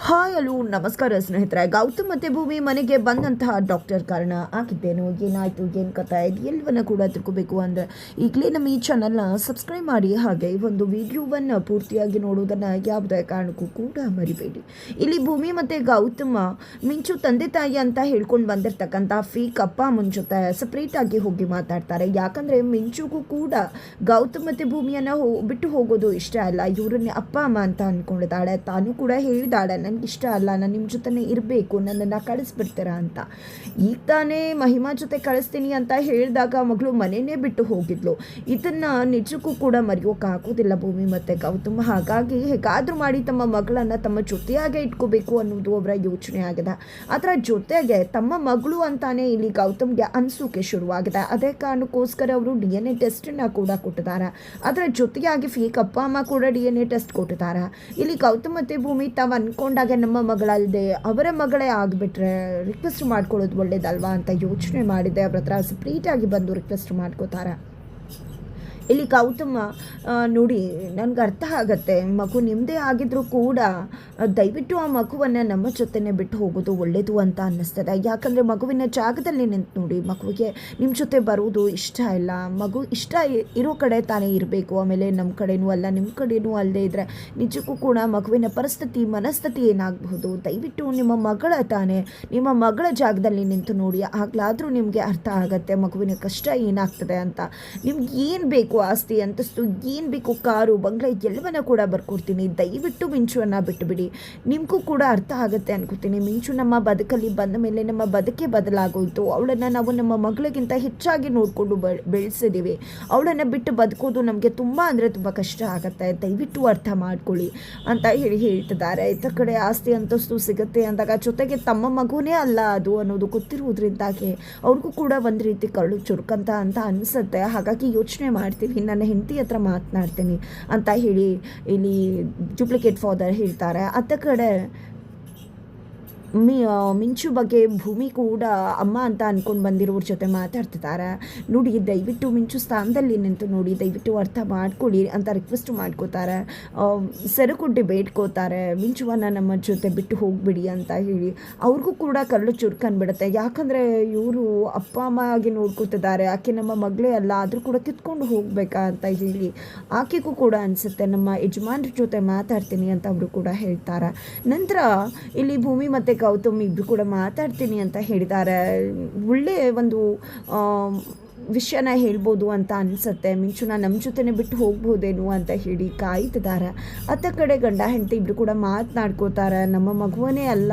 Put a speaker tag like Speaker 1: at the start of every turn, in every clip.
Speaker 1: Hi hello ನಮಸ್ಕಾರ ಸ್ನೇಹಿತರೆ. ಗೌತಮ್ ಮತ್ತು ಭೂಮಿ ಮನೆಗೆ ಬಂದಂತಹ ಡಾಕ್ಟರ್ ಕಾರಣ ಆಗಿದ್ದೇನು, ಏನಾಯಿತು, ಏನು ಕಥೆ, ಇದು ಎಲ್ಲವನ್ನ ಕೂಡ ತಿಳ್ಕೋಬೇಕು ಅಂದರೆ ಈಗಲೇ ನಮ್ಮ ಈ ಚಾನಲ್ನ ಸಬ್ಸ್ಕ್ರೈಬ್ ಮಾಡಿ. ಹಾಗೆ ಒಂದು ವಿಡಿಯೋವನ್ನು ಪೂರ್ತಿಯಾಗಿ ನೋಡುವುದನ್ನು ಯಾವುದೇ ಕಾರಣಕ್ಕೂ ಕೂಡ ಮರಿಬೇಡಿ. ಇಲ್ಲಿ ಭೂಮಿ ಮತ್ತು ಗೌತಮ ಮಿಂಚು ತಂದೆ ತಾಯಿ ಅಂತ ಹೇಳ್ಕೊಂಡು ಬಂದಿರತಕ್ಕಂಥ ಫೇಕ್ ಅಪ್ಪ ಅಮ್ಮನ ಜೊತೆ ಸಪ್ರೇಟಾಗಿ ಹೋಗಿ ಮಾತಾಡ್ತಾರೆ. ಯಾಕಂದರೆ ಮಿಂಚುಗೂ ಕೂಡ ಗೌತಮ್ ಮತ್ತು ಭೂಮಿಯನ್ನು ಬಿಟ್ಟು ಹೋಗೋದು ಇಷ್ಟ ಅಲ್ಲ. ಇವರನ್ನೇ ಅಪ್ಪ ಅಮ್ಮ ಅಂತ ಅಂದ್ಕೊಂಡಿದ್ದಾಳೆ. ತಾನು ಕೂಡ ಹೇಳಿದಾಳೆ, ನನಗೆ ಇಷ್ಟ ಅಲ್ಲ, ನಾನು ನಿಮ್ಮ ಜೊತೆನೇ ಇರಬೇಕು, ನನ್ನನ್ನು ಕಳಿಸ್ಬಿಡ್ತೀರಾ ಅಂತ. ಈಗ ತಾನೇ ಮಹಿಮಾ ಜೊತೆ ಕಳಿಸ್ತೀನಿ ಅಂತ ಹೇಳಿದಾಗ ಮಗಳು ಮನೆಯೇ ಬಿಟ್ಟು ಹೋಗಿದ್ಲು. ಇದನ್ನು ನಿಜಕ್ಕೂ ಕೂಡ ಮರೆಯೋಕ್ಕಾಗೋದಿಲ್ಲ ಭೂಮಿ ಮತ್ತು ಗೌತಮ್. ಹಾಗಾಗಿ ಹೇಗಾದರೂ ಮಾಡಿ ತಮ್ಮ ಮಗಳನ್ನು ತಮ್ಮ ಜೊತೆಯಾಗೆ ಇಟ್ಕೋಬೇಕು ಅನ್ನೋದು ಅವರ ಯೋಚನೆ ಆಗಿದೆ. ಅದರ ಜೊತೆಗೆ ತಮ್ಮ ಮಗಳು ಅಂತಾನೆ ಇಲ್ಲಿ ಗೌತಮ್ಗೆ ಅನಿಸೋಕೆ ಶುರುವಾಗಿದೆ. ಅದೇ ಕಾರಣಕ್ಕೋಸ್ಕರ ಅವರು DNA ಟೆಸ್ಟನ್ನು ಕೂಡ ಕೊಟ್ಟಿದ್ದಾರೆ. ಅದರ ಜೊತೆಯಾಗಿ ಫೇಕ್ ಅಪ್ಪ ಅಮ್ಮ ಕೂಡ DNA ಟೆಸ್ಟ್ ಕೊಟ್ಟಿದ್ದಾರೆ. ಇಲ್ಲಿ ಗೌತಮ್ ಮತ್ತು ಭೂಮಿ ತಾವು ಅಂದ್ಕೊಂಡಾಗ ನಮ್ಮ ಮಗಳಲ್ಲದೆ ಅವರ ಮಗಳೇ ಆಗಿಬಿಟ್ರೆ ರಿಕ್ವೆಸ್ಟ್ ಮಾಡ್ಕೊಳ್ಳೋದು ಒಳ್ಳೇದಲ್ವಾ ಅಂತ ಯೋಚನೆ ಮಾಡಿದೆ. ಅವ್ರ ಹತ್ರ ಸಪ್ರೇಟಾಗಿ ಬಂದು ರಿಕ್ವೆಸ್ಟ್ ಮಾಡ್ಕೋತಾರೆ. ಇಲ್ಲಿ ಗೌತಮ ನೋಡಿ, ನನಗೆ ಅರ್ಥ ಆಗತ್ತೆ, ಮಗು ನಿಮ್ಮದೇ ಆಗಿದ್ರೂ ಕೂಡ ದಯವಿಟ್ಟು ಆ ಮಗುವನ್ನು ನಮ್ಮ ಜೊತೆನೇ ಬಿಟ್ಟು ಹೋಗೋದು ಒಳ್ಳೆಯದು ಅಂತ ಅನ್ನಿಸ್ತದೆ. ಯಾಕಂದರೆ ಮಗುವಿನ ಜಾಗದಲ್ಲಿ ನಿಂತು ನೋಡಿ, ಮಗುವಿಗೆ ನಿಮ್ಮ ಜೊತೆ ಬರೋದು ಇಷ್ಟ ಇಲ್ಲ. ಮಗು ಇಷ್ಟ ಇರೋ ಕಡೆ ತಾನೇ ಇರಬೇಕು. ಆಮೇಲೆ ನಮ್ಮ ಕಡೆನೂ ಅಲ್ಲ, ನಿಮ್ಮ ಕಡೆನೂ ಅಲ್ಲದೆ ಇದ್ದರೆ ನಿಜಕ್ಕೂ ಕೂಡ ಮಗುವಿನ ಮನಸ್ಥಿತಿ ಏನಾಗಬಹುದು. ದಯವಿಟ್ಟು ನಿಮ್ಮ ಮಗಳ ತಾನೇ, ನಿಮ್ಮ ಮಗಳ ಜಾಗದಲ್ಲಿ ನಿಂತು ನೋಡಿ. ಆಗಲಾದರೂ ನಿಮಗೆ ಅರ್ಥ ಆಗುತ್ತೆ ಮಗುವಿನ ಕಷ್ಟ ಏನಾಗ್ತದೆ ಅಂತ. ನಿಮ್ಗೆ ಏನು ಬೇಕು, ಆಸ್ತಿ ಅಂತಸ್ತು ಏನು ಬೇಕು, ಕಾರು ಬಂಗ್ಲೆ ಎಲ್ಲವನ್ನ ಕೂಡ ಬರ್ಕೊಡ್ತೀನಿ. ದಯವಿಟ್ಟು ಮಿಂಚುವನ್ನು ಬಿಟ್ಟುಬಿಡಿ. ನಿಮಗೂ ಕೂಡ ಅರ್ಥ ಆಗುತ್ತೆ ಅನ್ಕೋತೀನಿ. ಮಿಂಚು ನಮ್ಮ ಬದುಕಲ್ಲಿ ಬಂದ ಮೇಲೆ ನಮ್ಮ ಬದುಕೇ ಬದಲಾಗೋಯ್ತು. ಅವಳನ್ನು ನಾವು ನಮ್ಮ ಮಗಳಿಗಿಂತ ಹೆಚ್ಚಾಗಿ ನೋಡಿಕೊಂಡು ಬೆಳೆಸಿದ್ದೀವಿ. ಅವಳನ್ನು ಬಿಟ್ಟು ಬದುಕೋದು ನಮಗೆ ತುಂಬ ಅಂದರೆ ತುಂಬ ಕಷ್ಟ ಆಗುತ್ತೆ. ದಯವಿಟ್ಟು ಅರ್ಥ ಮಾಡ್ಕೊಳ್ಳಿ ಅಂತ ಹೇಳ್ತಿದ್ದಾರೆ. ಇತ್ತ ಕಡೆ ಆಸ್ತಿ ಅಂತಸ್ತು ಸಿಗುತ್ತೆ ಅಂದಾಗ ಜೊತೆಗೆ ತಮ್ಮ ಮಗುನೇ ಅಲ್ಲ ಅದು ಅನ್ನೋದು ಗೊತ್ತಿರುವುದರಿಂದಾಗಿ ಅವ್ರಿಗೂ ಕೂಡ ಒಂದು ರೀತಿ ಕಳ್ಳು ಚುರುಕಂತ ಅಂತ ಅನಿಸುತ್ತೆ. ಹಾಗಾಗಿ ಯೋಚನೆ ಮಾಡ್ತೀವಿ, ನನ್ನ ಹೆಂಡತಿ ಹತ್ರ ಮಾತನಾಡ್ತೀನಿ ಅಂತ ಹೇಳಿ ಇಲ್ಲಿ ಡೂಪ್ಲಿಕೇಟ್ ಫಾದರ್ ಹೇಳ್ತಾರೆ. ಅತ್ತ ಕಡೆ ಮಿಂಚು ಬಗ್ಗೆ ಭೂಮಿ ಕೂಡ ಅಮ್ಮ ಅಂತ ಅಂದ್ಕೊಂಡು ಬಂದಿರೋರ ಜೊತೆ ಮಾತಾಡ್ತಿದ್ದಾರೆ. ನೋಡಿ, ದಯವಿಟ್ಟು ಮಿಂಚು ಸ್ಥಾನದಲ್ಲಿ ನಿಂತು ನೋಡಿ, ದಯವಿಟ್ಟು ಅರ್ಥ ಮಾಡ್ಕೊಳ್ಳಿ ಅಂತ ರಿಕ್ವೆಸ್ಟ್ ಮಾಡ್ಕೋತಾರೆ. ಸರಕುಡ್ಡಿ ಬೇಡ್ಕೋತಾರೆ, ಮಿಂಚುವನ್ನು ನಮ್ಮ ಜೊತೆ ಬಿಟ್ಟು ಹೋಗಿಬಿಡಿ ಅಂತ ಹೇಳಿ. ಅವ್ರಿಗೂ ಕೂಡ ಕರಳು ಚುರುಕನ್ಬಿಡುತ್ತೆ. ಯಾಕಂದರೆ ಇವರು ಅಪ್ಪ ಅಮ್ಮ ಆಗಿ ನೋಡ್ಕೋತಿದ್ದಾರೆ. ಆಕೆ ನಮ್ಮ ಮಗಳೇ ಅಲ್ಲ, ಆದರೂ ಕೂಡ ಕಿತ್ಕೊಂಡು ಹೋಗಬೇಕಾ ಅಂತ ಹೇಳಿ ಆಕೆಗೂ ಕೂಡ ಅನಿಸುತ್ತೆ. ನಮ್ಮ ಯಜಮಾನ್ರ ಜೊತೆ ಮಾತಾಡ್ತೀನಿ ಅಂತ ಅವರು ಕೂಡ ಹೇಳ್ತಾರೆ. ನಂತರ ಇಲ್ಲಿ ಭೂಮಿ ಮತ್ತು ಗೌತಮ್ ಇಬ್ಬರು ಕೂಡ ಮಾತಾಡ್ತೀನಿ ಅಂತ ಹೇಳಿದ್ದಾರೆ. ಒಳ್ಳೆಯ ಒಂದು ವಿಷಯನ ಹೇಳ್ಬೋದು ಅಂತ ಅನಿಸುತ್ತೆ. ಮಿಂಚುನ ನಮ್ಮ ಜೊತೆನೇ ಬಿಟ್ಟು ಹೋಗ್ಬೋದೇನು ಅಂತ ಹೇಳಿ ಕಾಯ್ತಿದ್ದಾರೆ. ಅತ್ತ ಕಡೆ ಗಂಡ ಹೆಂಡತಿ ಇಬ್ಬರು ಕೂಡ ಮಾತನಾಡ್ಕೋತಾರೆ. ನಮ್ಮ ಮಗುವೇ ಅಲ್ಲ,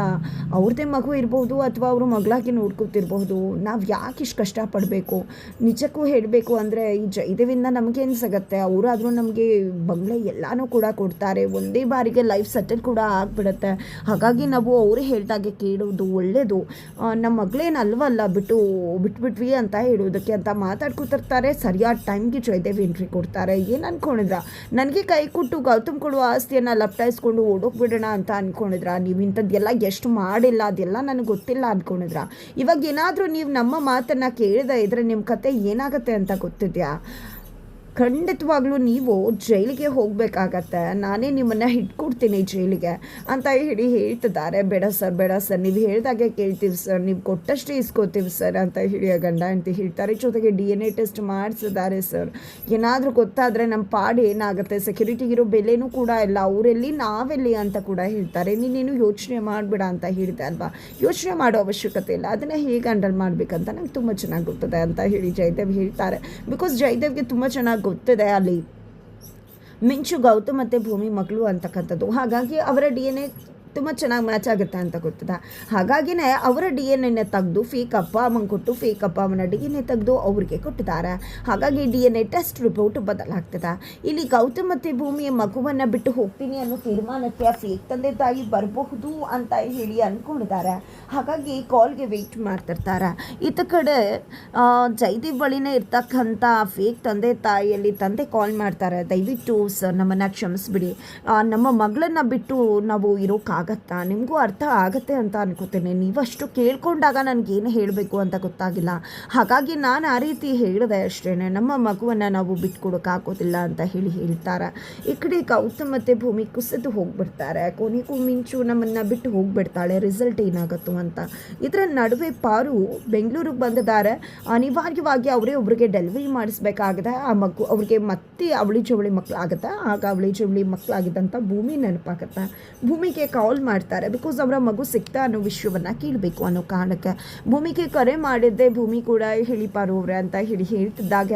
Speaker 1: ಅವ್ರದ್ದೇ ಮಗು ಇರ್ಬೋದು ಅಥವಾ ಅವರು ಮಗಳಾಗಿ ನೋಡ್ಕೋತಿರ್ಬೋದು. ನಾವು ಯಾಕೆ ಇಷ್ಟು ಕಷ್ಟಪಡಬೇಕು? ನಿಜಕ್ಕೂ ಹೇಳಬೇಕು ಅಂದರೆ ಈ ಜಯದೇವಿಂದ ನಮಗೇನು ಸಿಗುತ್ತೆ? ಅವರಾದರೂ ನಮಗೆ ಬಂಗ್ಲೆ ಎಲ್ಲನೂ ಕೂಡ ಕೊಡ್ತಾರೆ. ಒಂದೇ ಬಾರಿಗೆ ಲೈಫ್ ಸೆಟಲ್ ಕೂಡ ಆಗಿಬಿಡುತ್ತೆ. ಹಾಗಾಗಿ ನಾವು ಅವರು ಹೇಳಿದಾಗೆ ಕೇಳೋದು ಒಳ್ಳೆಯದು. ನಮ್ಮ ಮಗಳೇನಲ್ವಲ್ಲ ಬಿಟ್ಬಿಟ್ವಿ ಅಂತ ಹೇಳೋದಕ್ಕೆ ಅಂತ ಮಾತಾಡ್ಕೊತಿರ್ತಾರೆ. ಸರಿಯಾದ ಟೈಮ್ಗೆ ಜಯದೇವ್ ಎಂಟ್ರಿ ಕೊಡ್ತಾರೆ. ಏನು ಅಂದ್ಕೊಂಡಿದ್ರ? ನನಗೆ ಕೈ ಕೊಟ್ಟು ಗೌತಮ್ ಕೊಡುವ ಆಸ್ತಿಯನ್ನು ಲಪ್ಟಾಯಿಸ್ಕೊಂಡು ಓಡೋಗ್ಬಿಡೋಣ ಅಂತ ಅಂದ್ಕೊಂಡಿದ್ರ? ನೀವು ಇಂಥದ್ದೆಲ್ಲ ಎಷ್ಟು ಮಾಡಿಲ್ಲ, ಅದೆಲ್ಲ ನನಗೆ ಗೊತ್ತಿಲ್ಲ ಅಂದ್ಕೊಂಡಿದ್ರ? ಇವಾಗ ಏನಾದರೂ ನೀವು ನಮ್ಮ ಮಾತನ್ನು ಕೇಳದೆ ಇದ್ರೆ ನಿಮ್ಮ ಕತೆ ಏನಾಗುತ್ತೆ ಅಂತ ಗೊತ್ತಿದೆಯಾ? ಖಂಡಿತವಾಗ್ಲೂ ನೀವು ಜೈಲಿಗೆ ಹೋಗಬೇಕಾಗತ್ತೆ. ನಾನೇ ನಿಮ್ಮನ್ನು ಹಿಡ್ಕೊಡ್ತೀನಿ ಜೈಲಿಗೆ ಅಂತ ಹೇಳ್ತಿದ್ದಾರೆ. ಬೇಡ ಸರ್, ನೀವು ಹೇಳಿದಾಗೆ ಕೇಳ್ತೀವಿ ಸರ್, ನೀವು ಕೊಟ್ಟಷ್ಟೇ ಇಸ್ಕೋತೀವಿ ಸರ್ ಅಂತ ಹೇಳಿ ಗಂಡ ಹೆಂಡತಿ ಹೇಳ್ತಾರೆ. ಜೊತೆಗೆ DNA ಟೆಸ್ಟ್ ಮಾಡಿಸಿದ್ದಾರೆ ಸರ್. ಏನಾದರೂ ಗೊತ್ತಾದರೆ ನಮ್ಮ ಪಾಡು ಏನಾಗುತ್ತೆ? ಸೆಕ್ಯೂರಿಟಿಗಿರೋ ಬೆಲೆನೂ ಕೂಡ ಇಲ್ಲ, ಅವರೆಲ್ಲಿ ನಾವೆಲ್ಲಿ ಅಂತ ಕೂಡ ಹೇಳ್ತಾರೆ. ನೀನೇನು ಯೋಚನೆ ಮಾಡಬೇಡ ಅಂತ ಹೇಳಿದೆ ಅಲ್ವಾ? ಯೋಚನೆ ಮಾಡೋ ಅವಶ್ಯಕತೆ ಇಲ್ಲ, ಅದನ್ನು ಹೇಗೆ ಹ್ಯಾಂಡಲ್ ಮಾಡಬೇಕಂತ ನಂಗೆ ತುಂಬ ಚೆನ್ನಾಗಿ ಗೊತ್ತದೆ ಅಂತ ಹೇಳಿ ಜಯದೇವ್ ಹೇಳ್ತಾರೆ. ಬಿಕಾಸ್ ಜಯದೇವ್ಗೆ ತುಂಬ ಚೆನ್ನಾಗಿ ಗೊತ್ತಿದೆ ಅಲ್ಲಿ ಮಿಂಚು ಗೌತಮ್ ಮತ್ತು ಭೂಮಿ ಮಗಳು ಅಂತಕ್ಕಂಥದ್ದು. ಹಾಗಾಗಿ ಅವರ DNA ತುಂಬ ಚೆನ್ನಾಗಿ ಮ್ಯಾಚ್ ಆಗುತ್ತೆ ಅಂತ ಗೊತ್ತದ. ಹಾಗಾಗಿನೇ ಅವರ DNA ತೆಗೆದು ಫೇಕ್ ಅಪ್ಪ ಅಮ್ಮಂಗೆ ಕೊಟ್ಟು ಫೇಕ್ ಅಪ್ಪ ಅಮ್ಮನ DNA ತೆಗೆದು ಅವ್ರಿಗೆ ಕೊಟ್ಟಿದ್ದಾರೆ. ಹಾಗಾಗಿ DNA ಟೆಸ್ಟ್ ರಿಪೋರ್ಟ್ ಬದಲಾಗ್ತದೆ. ಇಲ್ಲಿ ಗೌತಮ್ ಮತ್ತು ಭೂಮಿಯ ಮಗುವನ್ನು ಬಿಟ್ಟು ಹೋಗ್ತೀನಿ ಅನ್ನೋ ತೀರ್ಮಾನಕ್ಕೆ ಫೇಕ್ ತಂದೆ ತಾಯಿ ಬರಬಹುದು ಅಂತ ಹೇಳಿ ಅಂದ್ಕೊಂಡಿದ್ದಾರೆ. ಹಾಗಾಗಿ ಕಾಲ್ಗೆ ವೆಯ್ಟ್ ಮಾಡ್ತಿರ್ತಾರೆ. ಇತ್ತ ಕಡೆ ಜಯದೇವ್ ಬಳಿನೇ ಇರ್ತಕ್ಕಂಥ ಫೇಕ್ ತಂದೆ ತಾಯಿಯಲ್ಲಿ ತಂದೆ ಕಾಲ್ ಮಾಡ್ತಾರೆ. ದಯವಿಟ್ಟು ಸರ್ ನಮ್ಮನ್ನು ಕ್ಷಮಿಸ್ಬಿಡಿ, ನಮ್ಮ ಮಗಳನ್ನು ಬಿಟ್ಟು ನಾವು ಇರೋಕ್ಕಾಗ ಆಗತ್ತಾ? ನಿಮಗೂ ಅರ್ಥ ಆಗುತ್ತೆ ಅಂತ ಅನ್ಕೋತೇನೆ. ನೀವಷ್ಟು ಕೇಳ್ಕೊಂಡಾಗ ನನಗೇನು ಹೇಳಬೇಕು ಅಂತ ಗೊತ್ತಾಗಿಲ್ಲ. ಹಾಗಾಗಿ ನಾನು ಆ ರೀತಿ ಹೇಳಿದೆ ಅಷ್ಟೇ. ನಮ್ಮ ಮಗುವನ್ನು ನಾವು ಬಿಟ್ಕೊಡೋಕ್ಕಾಗೋದಿಲ್ಲ ಅಂತ ಹೇಳ್ತಾರೆ. ಈ ಕಡೆ ಗೌತಮ್ ಮತ್ತು ಭೂಮಿ ಕುಸಿದು ಹೋಗ್ಬಿಡ್ತಾರೆ. ಕೊನೆಗೂ ಮಿಂಚು ನಮ್ಮನ್ನು ಬಿಟ್ಟು ಹೋಗ್ಬಿಡ್ತಾಳೆ. ರಿಸಲ್ಟ್ ಏನಾಗುತ್ತೋ ಅಂತ. ಇದರ ನಡುವೆ ಪಾರು ಬೆಂಗಳೂರಿಗೆ ಬಂದಿದ್ದಾರೆ. ಅನಿವಾರ್ಯವಾಗಿ ಅವರೇ ಒಬ್ರಿಗೆ ಡೆಲಿವರಿ ಮಾಡಿಸ್ಬೇಕಾಗಿದೆ. ಆ ಮಗು ಅವ್ರಿಗೆ ಮತ್ತೆ ಅವಳಿ ಜವಳಿ ಮಕ್ಕಳಾಗುತ್ತೆ. ಆಗ ಅವಳಿ ಜವಳಿ ಮಕ್ಕಳಾಗಿದ್ದಂಥ ಭೂಮಿ ನೆನಪಾಗುತ್ತೆ. ಭೂಮಿಗೆ ಕಾಲ್ ಮಾಡ್ತಾರೆ. ಬಿಕಾಸ್ ಅವರ ಮಗು ಸಿಗ್ತಾ ಅನ್ನೋ ವಿಷಯವನ್ನು ಕೇಳಬೇಕು ಅನ್ನೋ ಕಾರಣಕ್ಕೆ. ಭೂಮಿಗೆ ಕರೆ ಮಾಡಿದ್ದೆ. ಭೂಮಿ ಕೂಡ ಹೇಳಿ ಪಾರು ಅವ್ರೆ ಅಂತ ಹೇಳ್ತಿದ್ದಾಗ,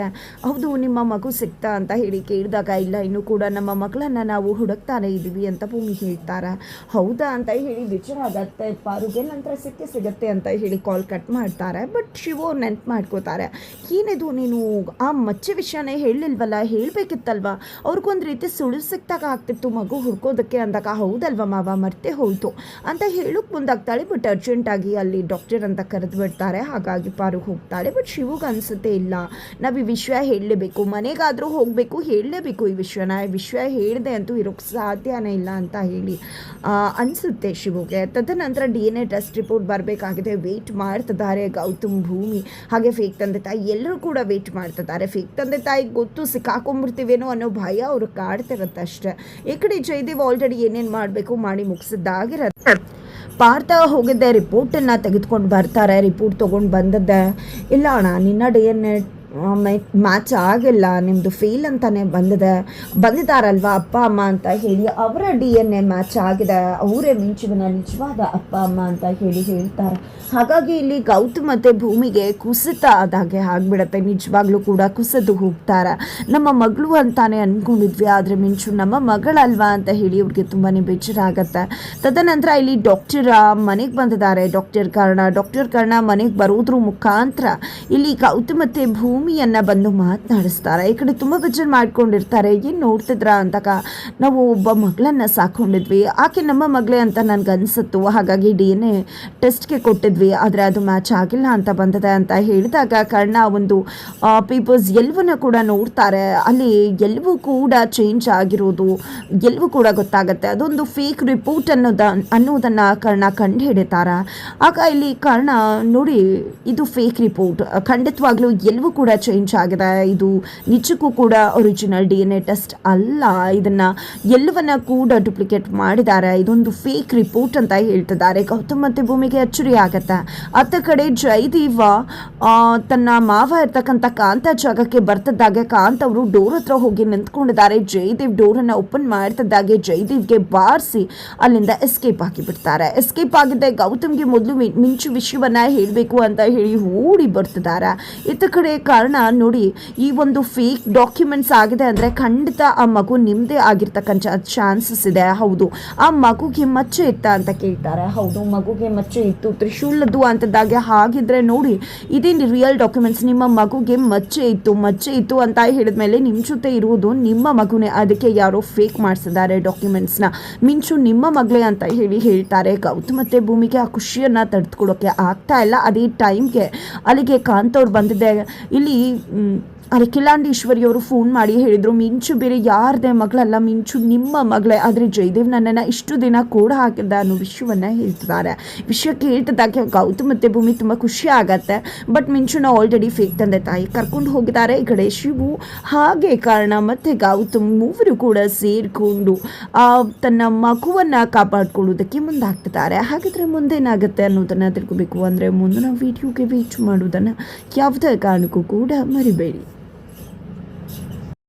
Speaker 1: ಹೌದು ನಿಮ್ಮ ಮಗು ಸಿಗ್ತಾ ಅಂತ ಕೇಳಿದಾಗ, ಇಲ್ಲ ಇನ್ನೂ ಕೂಡ ನಮ್ಮ ಮಕ್ಕಳನ್ನು ನಾವು ಹುಡುಕ್ತಾನೆ ಇದ್ದೀವಿ ಅಂತ ಭೂಮಿ ಹೇಳ್ತಾರೆ. ಹೌದಾ ಅಂತ ವಿಚಾರ ಆಗತ್ತೆ ಪಾರುಗೆ. ನಂತರ ಸಿಗುತ್ತೆ ಅಂತ ಕಾಲ್ ಕಟ್ ಮಾಡ್ತಾರೆ. ಬಟ್ ಶಿವು ನೆನ್ಪು ಮಾಡ್ಕೋತಾರೆ, ಏನಿದು ನೀನು ಆ ಮಚ್ಚೆ ವಿಷಯನೇ ಹೇಳಿಲ್ವಲ್ಲ, ಹೇಳಬೇಕಿತ್ತಲ್ವ, ಅವ್ರಿಗೊಂದು ರೀತಿ ಸುಳಿವು ಸಿಕ್ತಾಗ ಆಗ್ತಿತ್ತು ಮಗು ಹುಡ್ಕೋದಕ್ಕೆ ಅಂದಾಗ. ಹೌದಲ್ವ ಮಾವ, ಮರ್ತೇ ಹೋಯ್ತು ಅಂತ ಹೇಳೋಕೆ ಮುಂದಾಗ್ತಾಳೆ. ಬಟ್ ಅರ್ಜೆಂಟಾಗಿ ಅಲ್ಲಿ ಡಾಕ್ಟರ್ ಅಂತ ಕರೆದು ಬಿಡ್ತಾರೆ. ಹಾಗಾಗಿ ಪಾರು ಹೋಗ್ತಾಳೆ. ಬಟ್ ಶಿವಗೆ ಅನಿಸುತ್ತೆ, ಇಲ್ಲ ನಾವು ಈ ವಿಷಯ ಹೇಳಲೇಬೇಕು, ಮನೆಗಾದರೂ ಹೋಗಬೇಕು, ಹೇಳಲೇಬೇಕು ಈ ವಿಷಯ ಹೇಳಿದೆ ಅಂತೂ ಇರೋಕ್ಕೆ ಸಾಧ್ಯನೇ ಇಲ್ಲ ಅಂತ ಅನಿಸುತ್ತೆ ಶಿವುಗೆ. ತದನಂತರ DNA ಟೆಸ್ಟ್ ರಿಪೋರ್ಟ್ ಬರಬೇಕಾಗಿದೆ. ವೆಯ್ಟ್ ಮಾಡ್ತಿದ್ದಾರೆ ಗೌತಮ್, ಭೂಮಿ, ಹಾಗೆ ಫೇಕ್ ತಂದೆ ತಾಯಿ ಎಲ್ಲರೂ ಕೂಡ ವೆಯ್ಟ್ ಮಾಡ್ತಿದ್ದಾರೆ. ಫೇಕ್ ತಂದೆ ತಾಯಿಗೆ ಗೊತ್ತು ಸಿಕ್ಕಾಕೊಂಡ್ಬಿಡ್ತೀವೇನೋ ಅನ್ನೋ ಭಯ ಅವ್ರಿಗೆ ಕಾಡ್ತಿರುತ್ತೆ ಅಷ್ಟೇ. ಈ ಕಡೆ ಜಯದೇವ್ ಆಲ್ರೆಡಿ ಏನೇನು ಮಾಡಬೇಕು ಮಾಡಿ ಮುಗಿಸಿದ್ದಾಗಿರುತ್ತೆ. ಪಾರ್ಥ ಹೋಗಿದ್ದೆ, ರಿಪೋರ್ಟನ್ನು ತೆಗೆದುಕೊಂಡು ಬರ್ತಾರೆ. ರಿಪೋರ್ಟ್ ತೊಗೊಂಡು ಬಂದದ್ದೆ. ಇಲ್ಲ ಅಣ್ಣ, ನಿನ್ನ DNA ಮ್ಯಾಚ್ ಆಗಿಲ್ಲ, ನಿಮ್ಮದು ಫೇಲ್ ಅಂತಲೇ ಬಂದಿದ್ದಾರಲ್ವ ಅಪ್ಪ ಅಮ್ಮ ಅಂತ ಅವರ DNA ಮ್ಯಾಚ್ ಆಗಿದೆ, ಅವರೇ ಮಿಂಚುವಿನ ನಿಜವಾದ ಅಪ್ಪ ಅಮ್ಮ ಅಂತ ಹೇಳ್ತಾರೆ. ಹಾಗಾಗಿ ಇಲ್ಲಿ ಗೌತಮ್ ಮತ್ತು ಭೂಮಿಗೆ ಕುಸಿತ ಆದಾಗೆ ಆಗಿಬಿಡತ್ತೆ. ನಿಜವಾಗ್ಲೂ ಕೂಡ ಕುಸಿದು ಹೋಗ್ತಾರೆ. ನಮ್ಮ ಮಗಳು ಅಂತಾನೆ ಅಂದ್ಕೊಂಡಿದ್ವಿ, ಆದರೆ ಮಿಂಚು ನಮ್ಮ ಮಗಳಲ್ವಾ ಅಂತ ಅವ್ರಿಗೆ ತುಂಬಾ ಬೇಜಾರ ಆಗತ್ತೆ. ತದನಂತರ ಇಲ್ಲಿ ಡಾಕ್ಟರ್ ಮನೆಗೆ ಬಂದಿದ್ದಾರೆ. ಡಾಕ್ಟರ್ ಕರ್ಣ ಮನೆಗೆ ಬರೋದ್ರ ಮುಖಾಂತರ ಇಲ್ಲಿ ಗೌತಮ್ ಮತ್ತು ಭೂಮಿಯನ್ನು ಬಂದು ಮಾತನಾಡಿಸ್ತಾರೆ. ಈ ಕಡೆ ತುಂಬ ಬೇಜಾರು ಮಾಡ್ಕೊಂಡಿರ್ತಾರೆ. ಏನು ನೋಡ್ತಿದ್ರ ಅಂತಕ, ನಾವು ಒಬ್ಬ ಮಗಳನ್ನ ಸಾಕೊಂಡಿದ್ವಿ, ಆಕೆ ನಮ್ಮ ಮಗಳೇ ಅಂತ ನನಗನ್ಸುತ್ತು, ಹಾಗಾಗಿ DNA ಟೆಸ್ಟ್ಗೆ ಕೊಟ್ಟಿದ್ವಿ, ಆದರೆ ಅದು ಮ್ಯಾಚ್ ಆಗಿಲ್ಲ ಅಂತ ಬಂದಿದೆ ಅಂತ ಹೇಳಿದಾಗ ಕರ್ಣ ಒಂದು ಪೇಪರ್ಸ್ ಎಲ್ಲವನ್ನ ಕೂಡ ನೋಡ್ತಾರೆ. ಅಲ್ಲಿ ಎಲ್ಲವೂ ಕೂಡ ಚೇಂಜ್ ಆಗಿರೋದು ಎಲ್ಲವೂ ಕೂಡ ಗೊತ್ತಾಗುತ್ತೆ. ಅದೊಂದು ಫೇಕ್ ರಿಪೋರ್ಟ್ ಅನ್ನೋದನ್ನು ಕರ್ಣ ಕಂಡು ಹಿಡಿತಾರೆ. ಆಗ ಇಲ್ಲಿ ಕರ್ಣ ನೋಡಿ, ಇದು ಫೇಕ್ ರಿಪೋರ್ಟ್, ಖಂಡಿತವಾಗ್ಲೂ ಎಲ್ಲವೂ ಕೂಡ ಚೇಂಜ್ ಆಗಿದೆ, ಇದು ನಿಜಕ್ಕೂ ಕೂಡ ಒರಿಜಿನಲ್ DNA ಟೆಸ್ಟ್ ಅಲ್ಲ, ಇದನ್ನು ಎಲ್ಲವನ್ನ ಕೂಡ ಡೂಪ್ಲಿಕೇಟ್ ಮಾಡಿದ್ದಾರೆ, ಇದೊಂದು ಫೇಕ್ ರಿಪೋರ್ಟ್ ಅಂತ ಹೇಳ್ತಿದ್ದಾರೆ. ಗೌತಮ್ ಮತ್ತು ಭೂಮಿಗೆ ಅಚ್ಚರಿ ಆಗುತ್ತೆ. ಅತ್ತ ಕಡೆ ಜಯದೇವ ತನ್ನ ಮಾವ ಇರ್ತಕ್ಕಂಥ ಕಾಂತ ಜಾಗಕ್ಕೆ ಬರ್ತಿದ್ದಾಗೆ ಕಾಂತ್ ಅವರು ಡೋರ್ ಹತ್ರ ಹೋಗಿ ನಿಂತ್ಕೊಂಡಿದ್ದಾರೆ. ಜಯದೇವ್ ಡೋರನ್ನು ಓಪನ್ ಮಾಡ್ತಿದ್ದಾಗೆ ಜಯದೇವ್ಗೆ ಬಾರಿಸಿ ಅಲ್ಲಿಂದ ಎಸ್ಕೇಪ್ ಆಗಿಬಿಡ್ತಾರೆ. ಎಸ್ಕೇಪ್ ಆಗಿದ್ದೆ ಗೌತಮ್ಗೆ ಮೊದಲು ಮಿಂಚು ವಿಷಯವನ್ನ ಹೇಳಬೇಕು ಅಂತ ಓಡಿ ಬರ್ತಿದ್ದಾರೆ. ಇತ್ತ ಕಡೆ ಕಾರಣ ನೋಡಿ, ಈ ಒಂದು ಫೇಕ್ ಡಾಕ್ಯುಮೆಂಟ್ಸ್ ಆಗಿದೆ ಅಂದರೆ ಖಂಡಿತ ಆ ಮಗು ನಿಮ್ಮದೇ ಆಗಿರ್ತಕ್ಕಂಥ ಚಾನ್ಸಸ್ ಇದೆ. ಹೌದು, ಆ ಮಗುಗೆ ಮಚ್ಚೆ ಇತ್ತ ಅಂತ ಕೇಳ್ತಾರೆ. ಹೌದು, ಮಗುಗೆ ಮಚ್ಚೆ ಇತ್ತು, ತ್ರಿಶೂಲದ್ದು ಅಂತದಾಗೆ. ಹಾಗಿದ್ರೆ ನೋಡಿ, ಇದೇನು ರಿಯಲ್ ಡಾಕ್ಯುಮೆಂಟ್ಸ್, ನಿಮ್ಮ ಮಗುಗೆ ಮಚ್ಚೆ ಇತ್ತು ಅಂತ ಹೇಳಿದ್ಮೇಲೆ ನಿಮ್ಮ ಜೊತೆ ಇರುವುದು ನಿಮ್ಮ ಮಗುನೇ, ಅದಕ್ಕೆ ಯಾರೋ ಫೇಕ್ ಮಾಡಿಸಿದ್ದಾರೆ ಡಾಕ್ಯುಮೆಂಟ್ಸ್ನ, ಮಿಂಚು ನಿಮ್ಮ ಮಗಳೇ ಅಂತ ಹೇಳ್ತಾರೆ. ಗೌತಮ್ ಮತ್ತು ಭೂಮಿಗೆ ಆ ಖುಷಿಯನ್ನು ತಡೆದುಕೊಡೋಕ್ಕೆ ಆಗ್ತಾ ಇಲ್ಲ. ಅದೇ ಟೈಮ್ಗೆ ಅಲ್ಲಿಗೆ ಕಾಂತ್ ಅವ್ರು ಬಂದಿದ್ದೆ. ಇಲ್ಲಿ ಕಿಲಾಂಡೀಶ್ವರಿಯವರು ಫೋನ್ ಮಾಡಿ ಹೇಳಿದರು, ಮಿಂಚು ಬೇರೆ ಯಾರದೇ ಮಗಳಲ್ಲ, ಮಿಂಚು ನಿಮ್ಮ ಮಗಳೇ, ಆದರೆ ಜಯದೇವ್ ನನ್ನನ್ನು ಇಷ್ಟು ದಿನ ಕೂಡ ಹಾಕಿದ್ದ ಅನ್ನೋ ವಿಷಯವನ್ನು ಹೇಳ್ತಿದ್ದಾರೆ. ವಿಷಯಕ್ಕೆ ಹೇಳ್ತಿದ್ದಾಗೆ ಗೌತಮ್ ಮತ್ತು ಭೂಮಿ ತುಂಬ ಖುಷಿ ಆಗತ್ತೆ. ಬಟ್ ಮಿಂಚುನ ಆಲ್ರೆಡಿ ಫೇಕ್ ತಂದೆ ತಾಯಿ ಕರ್ಕೊಂಡು ಹೋಗಿದ್ದಾರೆ. ಈ ಕಡೆ ಶಿವು ಹಾಗೆ ಕಾರಣ ಮತ್ತು ಗೌತಮ್ ಮೂವರು ಕೂಡ ಸೇರಿಕೊಂಡು ತನ್ನ ಮಗುವನ್ನು ಕಾಪಾಡ್ಕೊಳ್ಳೋದಕ್ಕೆ ಮುಂದಾಗ್ತಿದ್ದಾರೆ. ಹಾಗಿದ್ರೆ ಮುಂದೇನಾಗುತ್ತೆ ಅನ್ನೋದನ್ನು ತಿಳ್ಕೋಬೇಕು ಅಂದರೆ ಮುಂದಿನ ವಿಡಿಯೋಗೆ ವೇಟ್ ಮಾಡೋದನ್ನು ಯಾವುದೇ ಕಾರಣಕ್ಕೂ ಕೂಡ ಮರಿಬೇಡಿ.